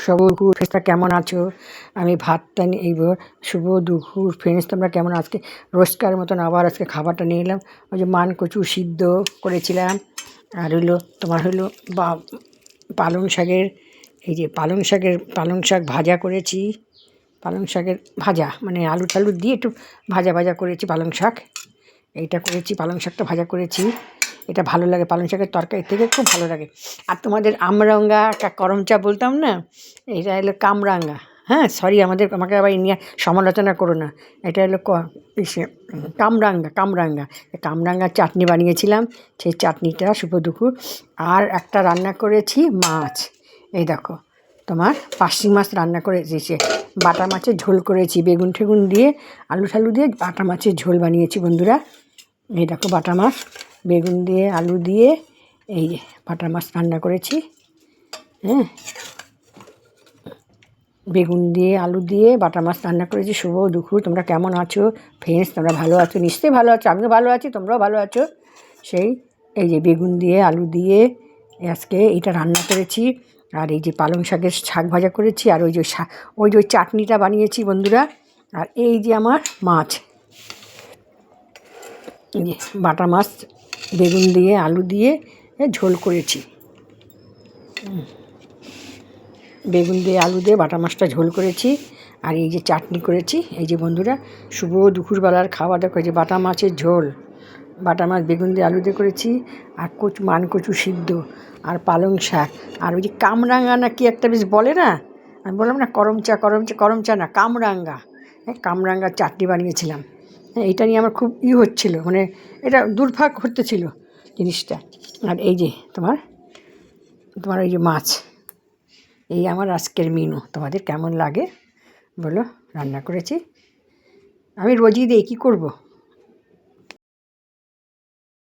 শুভ দুপুর ফ্রেন্ডসরা কেমন আছো? আমি ভাতটা এই শুভ দুপুর ফ্রেন্ডস, তোমরা কেমন? আজকে রোজকার মতন আবার আজকে খাবারটা নিয়ে এলাম। ওই যে মান কচু সিদ্ধ করেছিলাম, আর তোমার বা পালং শাকের, এই যে পালং শাক ভাজা করেছি। পালং শাকের ভাজা মানে আলু টালু দিয়ে একটু ভাজা ভাজা করেছি পালং শাক। এইটা করেছি, পালং শাকটা ভাজা করেছি। এটা ভালো লাগে, পালং শাকের তরকারি থেকে খুব ভালো লাগে। আর তোমাদের আমরাঙ্গা করম চা বলতাম না, এটা হলো কামরাঙ্গা। হ্যাঁ সরি, আমাকে আবার নিয়ে সমালোচনা করো না। এটা হলো কামরাঙ্গা কামরাঙ্গার চাটনি বানিয়েছিলাম, সেই চাটনিটা শুভ দুপুর। আর একটা রান্না করেছি মাছ, এই দেখো তোমার পার্শে মাছ রান্না করেছি, বাটা মাছের ঝোল করেছি, বেগুন ঠেগুন দিয়ে আলু ঠালু দিয়ে বাটা মাছের ঝোল বানিয়েছি বন্ধুরা। এই দেখো বাটা মাছ বেগুন দিয়ে আলু দিয়ে এই যে বাটা মাছ রান্না করেছি। হ্যাঁ, বেগুন দিয়ে আলু দিয়ে বাটা মাছ রান্না করেছি। শুভ দুপুর, তোমরা কেমন আছো ফ্রেন্ডস? তোমরা ভালো আছো নিশ্চয়ই, ভালো আছো, আমিও ভালো আছি, তোমরাও ভালো আছো। এই যে বেগুন দিয়ে আলু দিয়ে আজকে এইটা রান্না করেছি। আর এই যে পালং শাকের শাক ভাজা করেছি, আর ওই যে চাটনিটা বানিয়েছি বন্ধুরা। আর এই যে আমার মাছ, এই যে বাটা মাছ বেগুন দিয়ে আলু দিয়ে ঝোল করেছি। বেগুন দিয়ে আলু দিয়ে বাটা মাছটা ঝোল করেছি, আর এই যে চাটনি করেছি। এই যে বন্ধুরা শুভ দুপুরবেলার খাওয়া দাওয়া করেছি, বাটা মাছের ঝোল, বাটা মাছ বেগুন দিয়ে আলু দিয়ে করেছি। আর মান কচু সিদ্ধ, আর পালং শাক, আর ওই যে কামরাঙ্গা না কি একটা বেশ বলে না, আমি বললাম না করম চা না, কামরাঙ্গা। কামরাঙ্গার চাটনি বানিয়েছিলাম। এটা নিয়ে আমার খুব হচ্ছিলো, মানে এটা দুর্ভাগ হতেছিল জিনিসটা। আর এই যে তোমার ওই যে মাছ, এই আমার আজকের মেনু। তোমাদের কেমন লাগে বলো? রান্না করেছি, আমি রোজই দিই, কী করবো।